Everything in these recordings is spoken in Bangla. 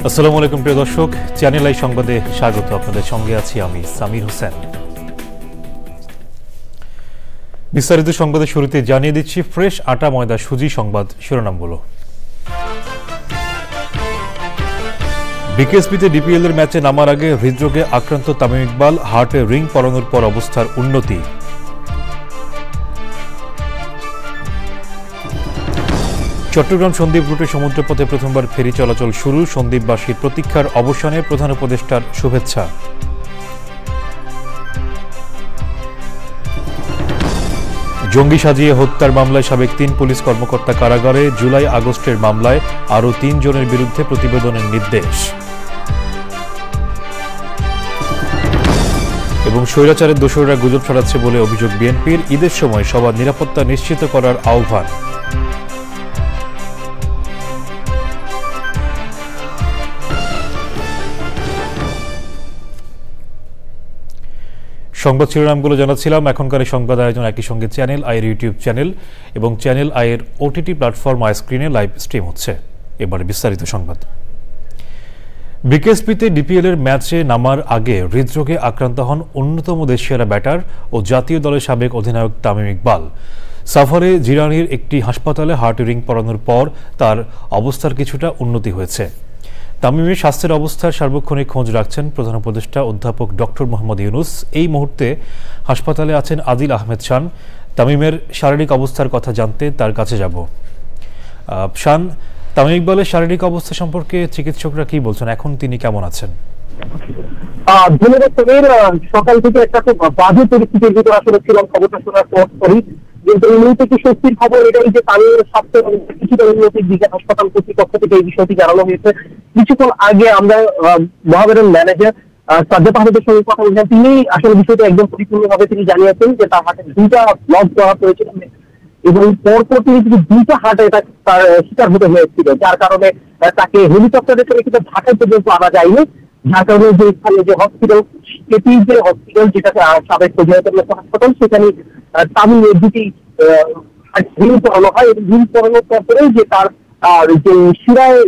আসসালামু আলাইকুম প্রিয় দর্শক, চ্যানেল আই সংবাদে স্বাগত। আপনাদের সঙ্গে আছি আমি সামির হোসেন। বিস্তারিত সংবাদের শুরুতে জানিয়ে দিচ্ছি ফ্রেশ আটা ময়দা সুজি সংবাদ শিরোনামগুলো। বিকেএসপিতে ডিপিএল এর ম্যাচে নামার আগে হৃদরোগে আক্রান্ত তামিম ইকবাল, হার্টে রিং পরানোর পর অবস্থার উন্নতি। চট্টগ্রাম সন্দ্বীপ রুটে সমুদ্রপথে প্রথমবার ফেরি চলাচল শুরু, সন্দ্বীপবাসীর প্রতীক্ষার অবসানে প্রধান উপদেষ্টার শুভেচ্ছা। জঙ্গি সাজিয়ে হত্যার মামলায় সাবেক 3 পুলিশ কর্মকর্তা কারাগারে, জুলাই আগস্টের মামলায় আরও 3 জনের বিরুদ্ধে প্রতিবেদনের নির্দেশ। এবং স্বৈরাচারের দোসররা গুজব ছড়াচ্ছে বলে অভিযোগ বিএনপির, ঈদের সময় সবার নিরাপত্তা নিশ্চিত করার আহ্বান। সংবাদ শিরোনামগুলো জানাচ্ছিলাম। এখনকার সংবাদ আয়োজন একই সঙ্গে চ্যানেল আইয়ের ইউটিউব চ্যানেল এবং চ্যানেল আইয়ের ওটিটি প্ল্যাটফর্ম আই স্ক্রিনে লাইভ স্ট্রিম হচ্ছে। এবারে বিস্তারিত সংবাদ। বিকেএসপিতে ডিপিএল এর ম্যাচে নামার আগে হৃদরোগে আক্রান্ত হন অন্যতম দেশসেরা ব্যাটার ও জাতীয় দলের সাবেক অধিনায়ক তামিম ইকবাল। সাফারে জিরানির একটি হাসপাতালে হার্টে রিং পরানোর পর তার অবস্থার কিছুটা উন্নতি হয়েছে। তামিমের স্বাস্থ্যের অবস্থার সার্বক্ষণিক খোঁজ রাখছেন প্রধান উপদেষ্টা অধ্যাপক ডক্টর মোহাম্মদ ইউনুস। এই মুহূর্তে হাসপাতালে আছেন আদিল আহমেদ শান। তামিমের শারীরিক অবস্থার কথা জানতে তার কাছে যাব। শান, তামিম ইকবালের শারীরিক অবস্থা সম্পর্কে চিকিৎসকরা কি বলছেন, এখন তিনি কেমন আছেন? ধন্যবাদ সমীর। সকাল থেকে একটা খুব বাজে পরিস্থিতির ভিতরে আসলে ছিলাম খবরটা শোনার পরই, কিন্তু এই মুহূর্তে কি স্বস্তির খবর এটাই যে তামিমের স্বাস্থ্যের কিছুটা উন্নতির দিকে হাসপাতাল কর্তৃপক্ষ থেকে এই বিষয়টি জানানো হয়েছে। কিছুক্ষণ আগে আমরা মহাবেরের ম্যানেজার সাজ্জাদ আহমেদের সঙ্গে কথা বলছেন, তিনি আসলে বিষয়টি একদম পরিপূর্ণভাবে তিনি জানিয়েছেন যে তার হাতে 2টা ব্লক দেওয়া হয়েছিল এবং পরপর তিনি কিন্তু 2টা হার্টে তার শিকার হতে হয়েছিল, যার কারণে তাকে হেলিকপ্টারে করে কিন্তু ঢাকায় পর্যন্ত আনা যায়নি। যার কারণে যে স্থানীয় যে হসপিটাল, সেটি যে হসপিটাল যেটাকে সাবেক হাসপাতাল, সেখানে তামিমের 2টি রিং পরানো হয় এবং রিং পরানোর পরে যে তার যে শিরায়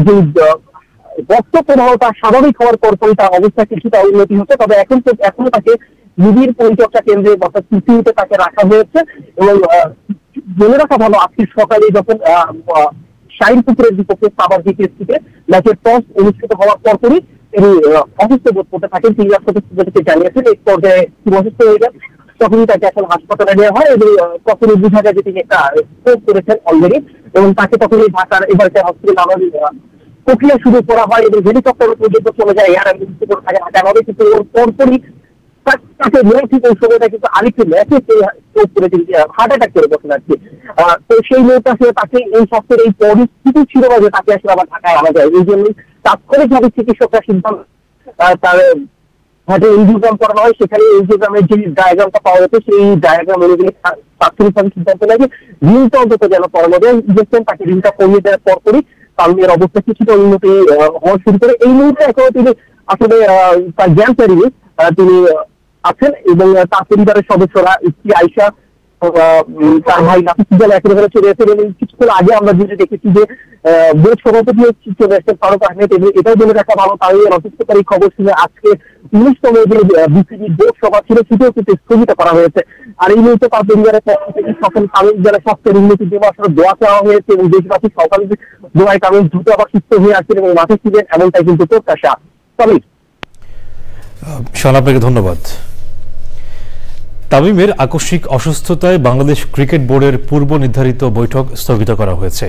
যে রক্ত প্রবাহ তার স্বাভাবিক হওয়ার পরপরই তার অবস্থা কিছুটা উন্নতি হচ্ছে। তবে এখনো তাকে নিবিড় পরিচর্যা কেন্দ্রে অর্থাৎ সিসিউতে তাকে রাখা হয়েছে এবং মনে রাখা ভালো, আজকে সকালে যখন শাহিনপুকুরের বিপক্ষে সাভার বিকেএসপিতে ম্যাচের টস অনুষ্ঠিত হওয়ার পরপরই তিনি অসুস্থ বোধ করতে থাকেন। তিনি রাষ্ট্রপতিকে জানিয়েছেন এই পর্যায়ে তিনি অসুস্থ হয়ে যান, তখনই তাকে এখন হাসপাতালে নেওয়া হয় এবং তখনই বোঝা যায় যে তিনি একটা স্ট্রোক করেছেন অলরেডি এবং তাকে তখনই ঢাকার এবারকে হসপিটালে আনার প্রক্রিয়া শুরু করা হয় এবং হেলিকপ্টার পর্যন্ত চলে যায় এয়ার অ্যাম্বুলেন্সে করে তাকে হাঁটানো হবে। কিন্তু পরপরই তাকে ঠিক ওই সময়টা কিন্তু আরেকটি ম্যাচে স্ট্রোক করে তিনি হার্ট অ্যাটাক করে বসেন আর কি। তো সেই মুহূর্তে আসলে তাকে এই স্বাস্থ্যের এই পরিস্থিতি ছিল না যে তাকে আসলে আবার ঢাকায় আনা যায়, এই জন্যই তাৎক্ষণিকভাবে চিকিৎসকরা সিদ্ধান্ত তার হার্টে এনজিওগ্রাম করানো হয়। সেখানে এনজিওগ্রামের যে ডায়াগ্রামটা পাওয়া যেত সেই ডায়াগ্রাম অনুযায়ী তাৎক্ষণিকভাবে সিদ্ধান্ত নেয় যে রিংটা অন্তত যেন পরানো যায়। তাকে রিংটা করিয়ে দেওয়ার পরপরই তামিমের অবস্থা কিছুটা উন্নতি হওয়া শুরু করে। এই মুহূর্তে এখনো তিনি আসলে তার জ্ঞান ফেরিয়ে তিনি আছেন এবং তার পরিবারের সদস্যরা, স্ত্রী আয়শা, তার ভাই নাফিসুজ্জাল একেবারে চলে এসেছেন এবং কিছুক্ষণ আগে আমরা যেটা দেখেছি যে বোর্ড সভাপতিও চলে এসেছেন ফারুক আহমেদ। এবং এটাও বলে রাখা ভালো, তামিমের অসুস্থতার এই খবর শুনে আজকে 19তম যে বিসিবি বোর্ড সভা ছিল সেটাও কিন্তু স্থগিত করা হয়েছে। আর এই মুহূর্তে তার পরিবারের পক্ষ থেকে সকল তামিম যারা স্বাস্থ্যের উন্নতির জন্য আসলে দোয়া চাওয়া হয়েছে এবং দেশবাসী সকাল দোয়ায় তামিম দ্রুত আবার সুস্থ হয়ে আসছেন এবং মাঠে ছিলেন, এমনটাই কিন্তু প্রত্যাশা। তামিম, আপনাকে ধন্যবাদ। তামিমের আকস্মিক অসুস্থতায় বাংলাদেশ ক্রিকেট বোর্ডের পূর্ব নির্ধারিত বৈঠক স্থগিত করা হয়েছে।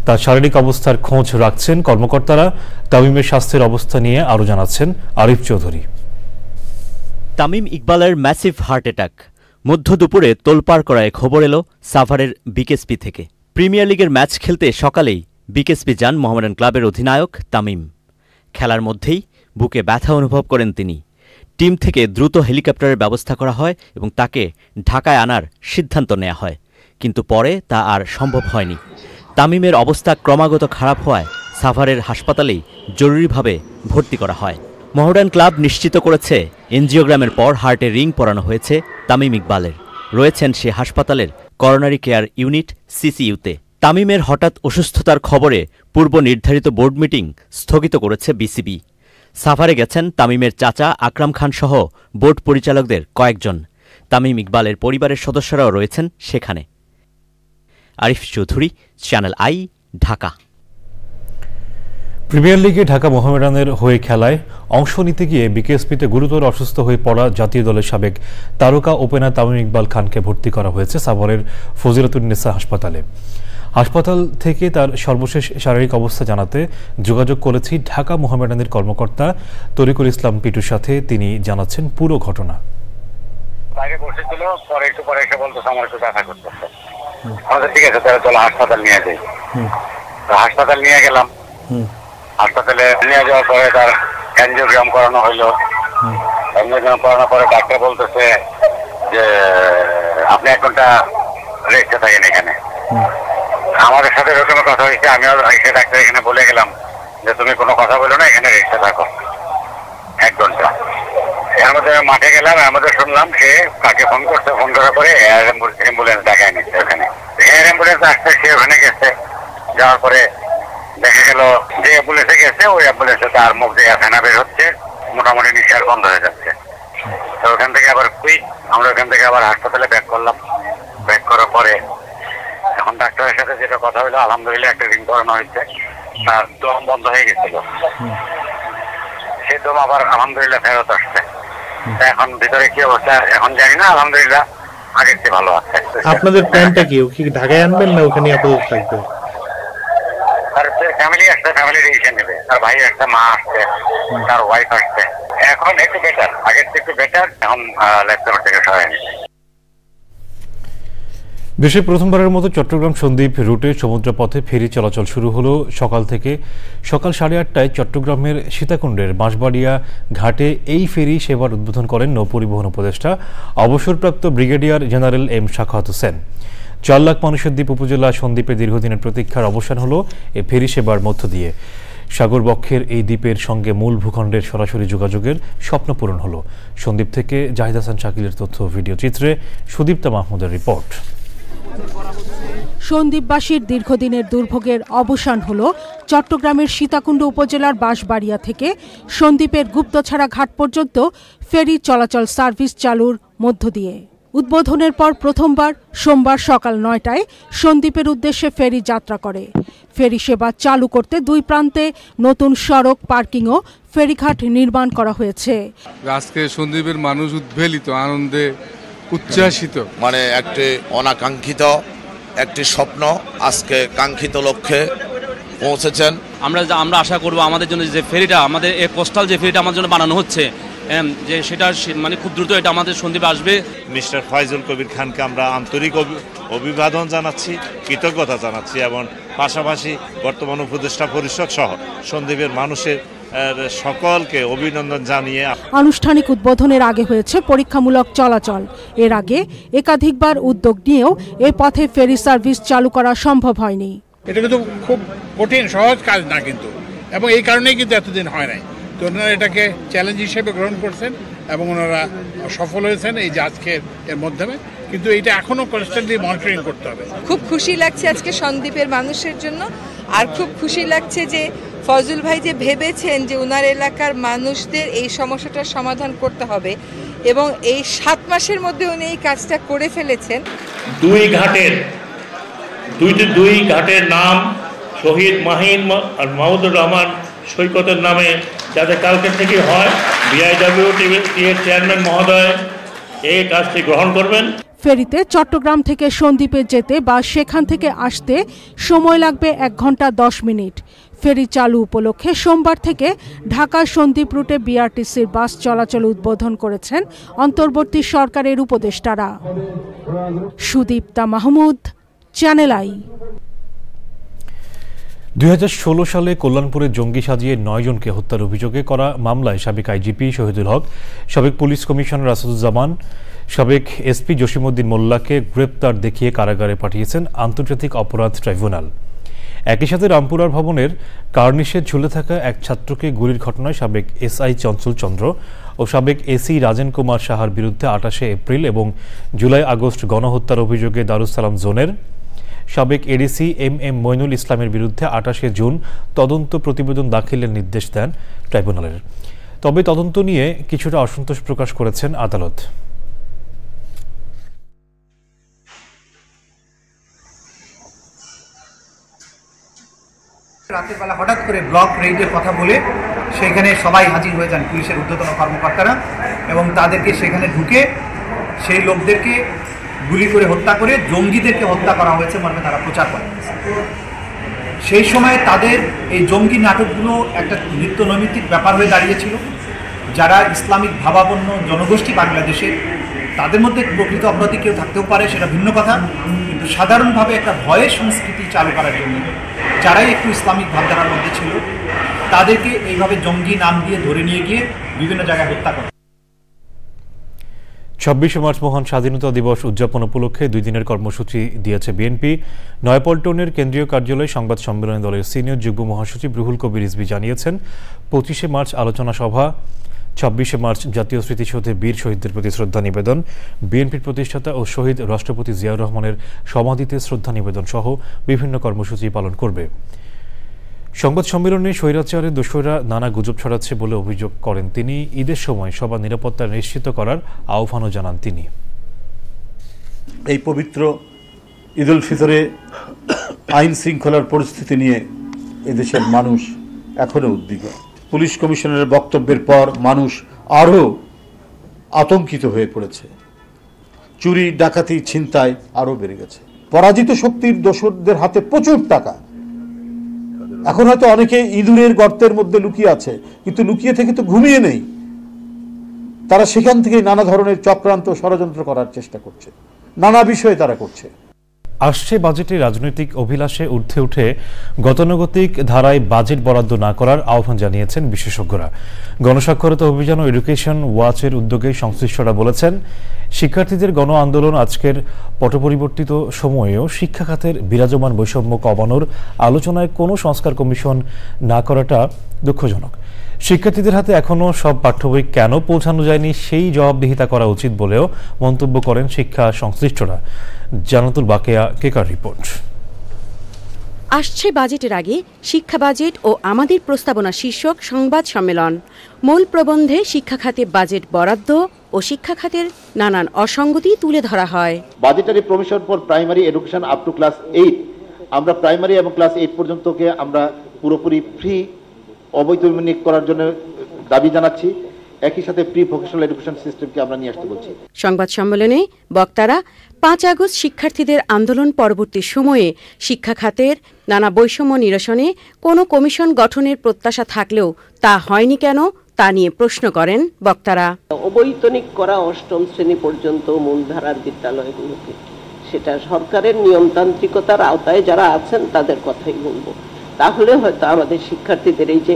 তার শারীরিক অবস্থার খোঁজ রাখছেন কর্মকর্তারা। তামিমের স্বাস্থ্যের অবস্থা নিয়ে আরও জানাচ্ছেন আরিফ চৌধুরী। তামিম ইকবালের ম্যাসিভ হার্ট অ্যাটাক, মধ্য দুপুরে তোলপাড় করায় খবর এলো সাভারের বিকেএসপি থেকে। প্রিমিয়ার লিগের ম্যাচ খেলতে সকালেই বিকেএসপি যান মোহামেডান ক্লাবের অধিনায়ক তামিম। খেলার মধ্যেই বুকে ব্যথা অনুভব করেন তিনি। টিম থেকে দ্রুত হেলিকপ্টারের ব্যবস্থা করা হয় এবং তাকে ঢাকায় আনার সিদ্ধান্ত নেওয়া হয়, কিন্তু পরে তা আর সম্ভব হয়নি। তামিমের অবস্থা ক্রমাগত খারাপ হওয়ায় সাভারের হাসপাতালেই জরুরিভাবে ভর্তি করা হয়। মোহামেডান ক্লাব নিশ্চিত করেছে এনজিওগ্রামের পর হার্টে রিং পরানো হয়েছে তামিম ইকবালের। রয়েছেন সে হাসপাতালের করোনারি কেয়ার ইউনিট সিসিইউতে। তামিমের হঠাৎ অসুস্থতার খবরে পূর্ব নির্ধারিত বোর্ড মিটিং স্থগিত করেছে বিসিবি। সাভারে গেছেন তামিমের চাচা আকরাম খান সহ বোর্ড পরিচালকদের কয়েকজন। তামিম ইকবালের পরিবারের সদস্যরাও রয়েছেন সেখানে। Arif Chowdhury, channel I, Dhaka. Premier লিগে ঢাকা মোহামেডানের হয়ে খেলায় অংশ নিতে গিয়ে বিকেএসপিতে গুরুতর অসুস্থ হয়ে পড়া জাতীয় দলের সাবেক তারকা ওপেনার তামিম ইকবাল খানকে ভর্তি করা হয়েছে সাভারের ফজিলাতুন্নেসা হাসপাতালে। হাসপাতাল থেকে তার সর্বশেষ শারীরিক অবস্থা জানাতে যোগাযোগ করেছি ঢাকা মোহামেডানের কর্মকর্তা তরিকুল ইসলাম পিটুর সাথে। তিনি জানাচ্ছেন পুরো ঘটনা। আগে বসেছিল, পরে একটু পরে এসে বলতো আমার একটু দেখা করতেছে। আমাদের ঠিক আছে, তাহলে চলো হাসপাতাল নিয়ে যাই। হাসপাতাল নিয়ে গেলাম। হাসপাতালে নিয়ে যাওয়ার পরে তার এনজিওগ্রাম করানো হইলো। এনজিওগ্রাম করানোর পরে ডাক্তার বলতেছে যে আপনি 1 ঘন্টা রেস্টে থাকেন এখানে। আমাদের সাথে এরকম কথা হয়েছে, আমিও এসে ডাক্তার এখানে বলে গেলাম যে তুমি কোনো কথা বলো না, এখানে রেস্টে থাকো 1 ঘন্টা। এর মধ্যে মাঠে গেলাম, আমাদের শুনলাম সে কাকে ফোন করছে, ফোন করার পরে এয়ার অ্যাম্বুলেন্স দেখায় নিচ্ছে ওখানে। এয়ার অ্যাম্বুলেন্স আসছে, সে ওখানে গেছে। যাওয়ার পরে দেখা গেল যে অ্যাম্বুলেন্সে গেছে ওই অ্যাম্বুলেন্সে তার মুখ দিয়ে ফেনা বের হচ্ছে, মোটামুটি নিঃশ্বাস বন্ধ হয়ে যাচ্ছে। তো ওখান থেকে আবার আমরা ওখান থেকে আবার হাসপাতালে ব্যাক করলাম। ব্যাক করার পরে এখন ডাক্তারের সাথে যেটা কথা হলো, আলহামদুলিল্লাহ একটা রিং করানো হয়েছে। তার দম বন্ধ হয়ে গেছিল, সে দম আবার আলহামদুলিল্লাহ ফেরত আসছে। এখন ভিতরে কি অবস্থা এখন জানি না, আলহামদুলিল্লাহ আগের চেয়ে ভালো আছে। আপনাদের প্ল্যানটা কি, ও কি ঢাকায় আনবেন না ওখানে আপাতত থাকবে? তার ফ্যামিলি আসছে, ফ্যামিলি ডিসিশন নেবে। তার ভাই আসছে, মা আসছে, তার ওয়াইফ আসছে। এখন একটু বেটার, আগের থেকে একটু বেটার। এখন ল্যাপটপ থেকে সরাই নিচ্ছে। দেশে প্রথমবারের মতো চট্টগ্রাম সন্দ্বীপ রুটে সমুদ্রপথে ফেরি চলাচল শুরু হলো সকাল 8:30টায় চট্টগ্রামের সীতাকুণ্ডের বাঁশবাড়িয়া ঘাটে এই ফেরি সেবার উদ্বোধন করেন নৌপরিবহন উপদেষ্টা অবসরপ্রাপ্ত brigadier general M Shakhawat Hossain. 4 lakh মানুষের দ্বীপ উপজেলা সন্দ্বীপে দীর্ঘদিনের প্রতীক্ষার অবসান হলো এ ফেরি সেবার মধ্য দিয়ে। সাগরবক্ষের এই দ্বীপের সঙ্গে মূল ভূখণ্ডের সরাসরি যোগাযোগের স্বপ্ন পূরণ হলো। সন্দ্বীপ থেকে জাহিদ হাসান শাকিলের তথ্য ভিডিও চিত্রে সুদীপ্তা মাহমুদের রিপোর্ট। সন্দ্বীপবাসীর দীর্ঘদিনের দুর্ভোগের অবসান হল চট্টগ্রামের সীতাকুণ্ড উপজেলার বাঁশবাড়িয়া থেকে সন্দ্বীপের গুপ্তছড়া ঘাট পর্যন্ত ফেরি চলাচল সার্ভিস চালুর মধ্য দিয়ে। উদ্বোধনের পর প্রথমবার সোমবার সকাল 9টায় সন্দ্বীপের উদ্দেশ্যে ফেরি যাত্রা করে। ফেরি সেবা চালু করতে 2 প্রান্তে নতুন সড়ক, পার্কিং ও ফেরিঘাট নির্মাণ করা হয়েছে। আজকে সন্দ্বীপের মানুষ উদ্বেলিত, আনন্দে উচ্ছ্বাসিত। মানে একটি অনাকাঙ্ক্ষিত একটি স্বপ্ন আজকে কাঙ্ক্ষিত লক্ষ্যে পৌঁছেছেন। আমরা আশা করব আমাদের জন্য যে ফেরিটা, আমাদের এই কোস্টাল যে ফেরিটা আমাদের জন্য বানানো হচ্ছে, যে সেটা মানে খুব দ্রুত এটা আমাদের সন্দ্বীপে আসবে। মিস্টার ফয়জুল কবির খানকে আমরা আন্তরিক অভিবাদন জানাচ্ছি, কৃতজ্ঞতা জানাচ্ছি এবং পাশাপাশি বর্তমান উপদেষ্টা পরিষদ সহ সন্দ্বীপের মানুষের সকলকে অভিনন্দন জানিয়ে আনুষ্ঠানিক উদ্বোধনের আগে হয়েছে পরীক্ষামূলক চলাচল। এর আগে একাধিকবার উদ্যোগ নিয়েও এ পথে ফেরি সার্ভিস চালু করা সম্ভব হয়নি। এটা কিন্তু খুব কঠিন, সহজ কাজ না কিন্তু, এবং এই কারণেই কিন্তু এতদিন হয় নাই। তো ওনারা এটাকে চ্যালেঞ্জ হিসেবে গ্রহণ করছেন এবং ওনারা সফল হয়েছেন এই যে আজকের এর মাধ্যমে। কিন্তু এটা এখনো কনস্ট্যান্টলি মনিটরিং করতে হবে। খুব খুশি লাগছে আজকে সন্দ্বীপের মানুষের জন্য, আর খুব খুশি লাগছে যে ফজল ভাই যে ভেবেছেন যে ওনার এলাকার মানুষদের এই সমস্যাটার সমাধান করতে হবে এবং এই 7 মাসের মধ্যে উনি এই কাজটা করে ফেলেছেন। 2 ঘাটের নাম শহীদ মাহিন আর মাহমুদুর রহমান সৈকতের নামে যাতে কালকে থেকে হয়, বিআইডব্লিউটি এর চেয়ারম্যান মহোদয় এই কাজটি গ্রহণ করবেন। ফেরিতে চট্টগ্রাম থেকে সন্দ্বীপে যেতে বা সেখান থেকে আসতে সময় লাগবে 1 ঘন্টা 10 মিনিট। ফেরি চালু উপলক্ষে সোমবার থেকে ঢাকা সন্দ্বীপ রুটে বিআরটিসির বাস চলাচল উদ্বোধন করেছেন অন্তর্বর্তী সরকারের উপদেষ্টারা। Sudipta Mahmud, channel I. 2016 সালে কল্যাণপুরে জঙ্গি সাজিয়ে 9 জনকে হত্যার অভিযোগে করা মামলায় সাবেক আইজিপি শহীদুল হক, সাবেক পুলিশ কমিশনার আসাদুজ্জামান, সাবেক এসপি জসিমউদ্দিন মোল্লাকে গ্রেপ্তার দেখিয়ে কারাগারে পাঠিয়েছেন আন্তর্জাতিক অপরাধ ট্রাইব্যুনাল। একই সাথে রামপুরার ভবনের কার্নিশে ঝুলে থাকা এক ছাত্রকে গুলির ঘটনায় সাবেক এসআই চঞ্চল চন্দ্র ও সাবেক এসি রাজেন কুমার সাহার বিরুদ্ধে 28 এপ্রিল এবং জুলাই আগস্ট গণহত্যার অভিযোগে দারুসালাম জোনের সাবেক এডিসি এম মইনুল ইসলামের বিরুদ্ধে 28 জুন তদন্ত প্রতিবেদন দাখিলের নির্দেশ দেন ট্রাইব্যুনালের। তবে তদন্ত নিয়ে কিছুটা অসন্তোষ প্রকাশ করেছেন আদালত। রাতের বেলা হঠাৎ করে ব্লক রেইডের কথা বলে সেখানে সবাই হাজির হয়ে যান, পুলিশের ঊর্ধ্বতন কর্মকর্তারা, এবং তাদেরকে সেখানে ঢুকে সেই লোকদেরকে গুলি করে হত্যা করে জঙ্গিদেরকে হত্যা করা হয়েছে মর্মে তারা প্রচার করে। সেই সময় তাদের এই জঙ্গি নাটকগুলো একটা নিত্যনৈমিত্তিক ব্যাপার হয়ে দাঁড়িয়েছিল। যারা ইসলামিক ভাবাপন্ন জনগোষ্ঠী বাংলাদেশে, তাদের মধ্যে প্রকৃত অপরাধী কেউ থাকতেও পারে, সেটা ভিন্ন কথা, কিন্তু সাধারণভাবে একটা ভয়ের সংস্কৃতি চালু করার জন্য যারাই একটু ইসলামিক ভাবধারার মধ্যে ছিল তাদেরকে এইভাবে জঙ্গি নাম দিয়ে ধরে নিয়ে গিয়ে বিভিন্ন জায়গায় হত্যা করে। 26 মার্চ মহান স্বাধীনতা দিবস উদযাপন উপলক্ষে 2 দিনের কর্মসূচি দিয়েছে বিএনপি। নয়াপল্টনের কেন্দ্রীয় কার্যালয়ে সংবাদ সম্মেলনে দলের সিনিয়র যুগ্ম মহাসচিব রুহুল কবির রিজভী জানিয়েছেন, 25 মার্চ আলোচনা সভা, 26 মার্চ জাতীয় স্মৃতিসৌধে বীর শহীদদের প্রতি শ্রদ্ধা নিবেদন, বিএনপির প্রতিষ্ঠাতা ও শহীদ রাষ্ট্রপতি জিয়াউর রহমানের সমাধিতে শ্রদ্ধা নিবেদন সহ বিভিন্ন কর্মসূচি পালন করবে। সংবাদ সম্মেলনে স্বৈরাচারের দোসররা নানা গুজব ছড়াচ্ছে বলে অভিযোগ করেন তিনি। ঈদের সময় সবার নিরাপত্তা নিশ্চিত করার আহ্বানও জানান তিনি। এই পবিত্র ঈদুল ফিতরে আইন শৃঙ্খলার পরিস্থিতি নিয়ে এদেশের মানুষ এখনও উদ্বিগ্ন। পুলিশ কমিশনারের বক্তব্যের পর মানুষ আরও আতঙ্কিত হয়ে পড়েছে। চুরি, ডাকাতি, ছিনতাই আরও বেড়ে গেছে। পরাজিত শক্তির দোসরদের হাতে প্রচুর টাকা। এখন হয়তো অনেকে ইঁদুরের গর্তের মধ্যে লুকিয়ে আছে, কিন্তু লুকিয়ে থেকে তো ঘুমিয়ে নেই। তারা সেখান থেকে নানা ধরনের চক্রান্ত, ষড়যন্ত্র করার চেষ্টা করছে, নানা বিষয়ে তারা করছে। আসছে বাজেটে রাজনৈতিক অভিলাষে ঊর্ধ্বে উঠে গতানুগতিক ধারায় বাজেট বরাদ্দ না করার আহ্বান জানিয়েছেন বিশেষজ্ঞরা। গণস্বাক্ষরতা অভিযান ও এডুকেশন ওয়াচের উদ্যোগে সংশ্লিষ্টরা বলেছেন, শিক্ষার্থীদের গণ আন্দোলন আজকের পটপরিবর্তিত সময়েও শিক্ষা খাতের বিরাজমান বৈষম্য কমানোর আলোচনায় কোনো সংস্কার কমিশন না করাটা দুঃখজনক। শিক্ষার্থীদের হাতে এখনও সব পাঠ্যবই কেন পৌঁছানো যায়নি সেই জবাবদিহিতা করা উচিত বলেও মন্তব্য করেন শিক্ষা সংশ্লিষ্টরা। জানাতুল বাকেয়া কেকার রিপোর্ট। আসছে বাজেটের আগে শিক্ষা বাজেট ও আমাদের প্রস্তাবনা শীর্ষক সংবাদ সম্মেলন। মূল প্রবন্ধে শিক্ষা খাতে বাজেট বরাদ্দ ও শিক্ষা খাতের নানান অসঙ্গতি তুলে ধরা হয়। Budgetary provision for primary education up to class 8, আমরা প্রাইমারি এবং ক্লাস 8 পর্যন্তকে আমরা পুরোপুরি ফ্রি অবৈতনিক করার জন্য দাবি জানাচ্ছি। একই সাথে প্রি ভোকেশনাল এডুকেশন সিস্টেমকে আমরা নিয়ে আসতে বলছি। সংবাদ সম্মেলনে বক্তারা 5 আগস্ট শিক্ষার্থীদের আন্দোলন পরবর্তী সময়ে শিক্ষা খাতের নানা বৈষম্য নিরসনে কোনো কমিশন গঠনের প্রত্যাশা থাকলেও তা হয়নি কেন তা নিয়ে প্রশ্ন করেন বক্তারা। অবৈতনিক করা 8ম শ্রেণী পর্যন্ত মূলধারার বিদ্যালয়গুলোকে, সেটা সরকারের নিয়মতান্ত্রিকতার আওতায় যারা আছেন তাদের কথাই বলবো। তাহলে হয়তো আমাদের শিক্ষার্থীদের এই যে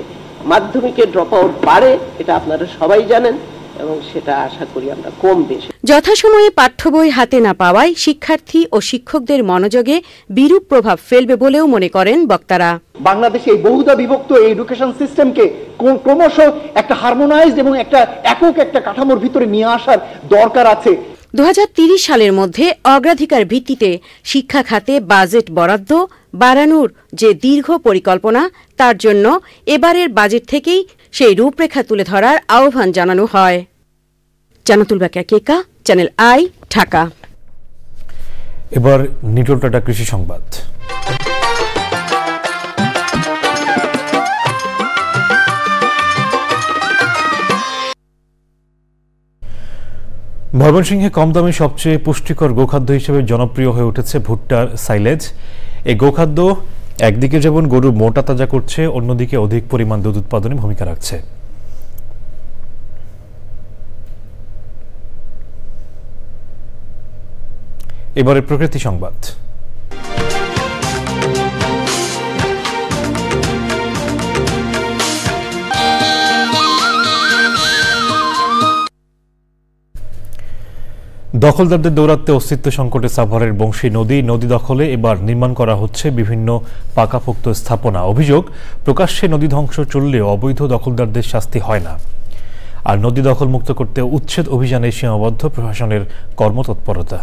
মাধ্যমিকে ড্রপ আউট বাড়ে, এটা আপনারা সবাই জানেন, এবং সেটা আশা করি আমরা কম বেশি। যথাসময়ে পাঠ্য বই হাতে না পাওয়ায় শিক্ষার্থী ও শিক্ষকদের মনোযোগে বিরূপ প্রভাব ফেলবে বলেও মনে করেন বক্তারা। বাংলাদেশে এই বহুধা বিভক্ত এডুকেশন সিস্টেমকে ক্রমশ একটা হারমোনাইজড এবং একটা একক একটা কাঠামোর ভিতরে নিয়ে আসার দরকার আছে। 2030 সালের মধ্যে অগ্রাধিকার ভিত্তিতে শিক্ষা খাতে বাজেট বরাদ্দ বাড়ানোর যে দীর্ঘ পরিকল্পনা, তার জন্য এবারের বাজেট থেকেই সেই রূপরেখা তুলে ধরার আহ্বান জানানো হয়। জানাতুল বাকেয়া কেকা, চ্যানেল আই, ঢাকা। এবার নিটল টাটা কৃষি সংবাদ। ময়মনসিংহে কম দামে সবচেয়ে পুষ্টিকর গোখাদ্য হিসেবে জনপ্রিয় হয়ে উঠেছে ভুট্টার সাইলেজ। এই গোখাদ্য একদিকে যেমন গরুর মোটা তাজা করছে, অন্যদিকে অধিক পরিমাণ দুধ উৎপাদনে ভূমিকা রাখছে। এবারে প্রকৃতি সংবাদ। দখলদারদের দৌরাত্মে অস্তিত্ব সংকটে সাভারের বংশী নদী দখলে এবার নির্মাণ করা হচ্ছে বিভিন্ন পাকাপোক্ত স্থাপনা। অভিযোগ, প্রকাশ্যে নদী ধ্বংস চললেও অবৈধ দখলদারদের শাস্তি হয় না। আর নদী দখল মুক্ত করতে উচ্ছেদ অভিযানে সীমাবদ্ধ প্রশাসনের কর্মতৎপরতা।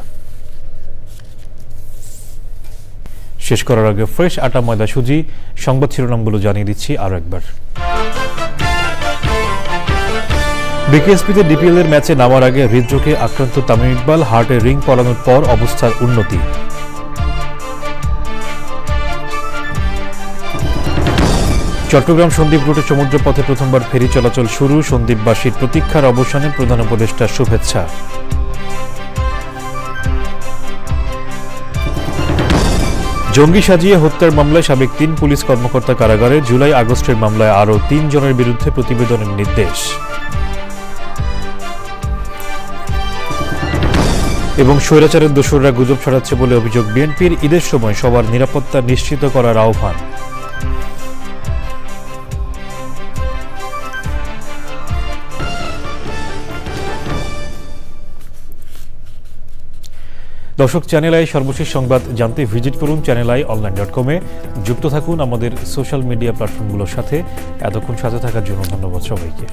শেষ করার আগে ফ্রেশ আটা ময়দা সুজি সংবাদ শিরোনামগুলো জানিয়ে দিচ্ছি আরো একবার। বিকেএসপিতে ডিপিএল এর ম্যাচে নামার আগে হৃদরোগে আক্রান্ত তামিম ইকবাল, হার্টে রিং পরানোর পর অবস্থার উন্নতি। চট্টগ্রাম সন্দ্বীপ রুটে সমুদ্রপথে প্রথমবার ফেরি চলাচল শুরু, সন্দ্বীপবাসীর প্রতীক্ষার অবসানে প্রধান উপদেষ্টার শুভেচ্ছা। জঙ্গি সাজিয়ে হত্যার মামলায় সাবেক ৩ পুলিশ কর্মকর্তা কারাগারে, জুলাই আগস্টের মামলায় আরও ৩ জনের বিরুদ্ধে প্রতিবেদনের নির্দেশ। এবং স্বৈরাচারের দোসররা গুজব ছড়াচ্ছে বলে অভিযোগ বিএনপির, ঈদের সময় সবার নিরাপত্তা নিশ্চিত করার আহ্বান। দর্শক, চ্যানেল আই সর্বশেষ সংবাদ জানতে ভিজিট করুন channelionline.com এ। যুক্ত থাকুন আমাদের সোশ্যাল মিডিয়া প্ল্যাটফর্মগুলোর সাথে। এতক্ষণ সাথে থাকার জন্য ধন্যবাদ সবাইকে।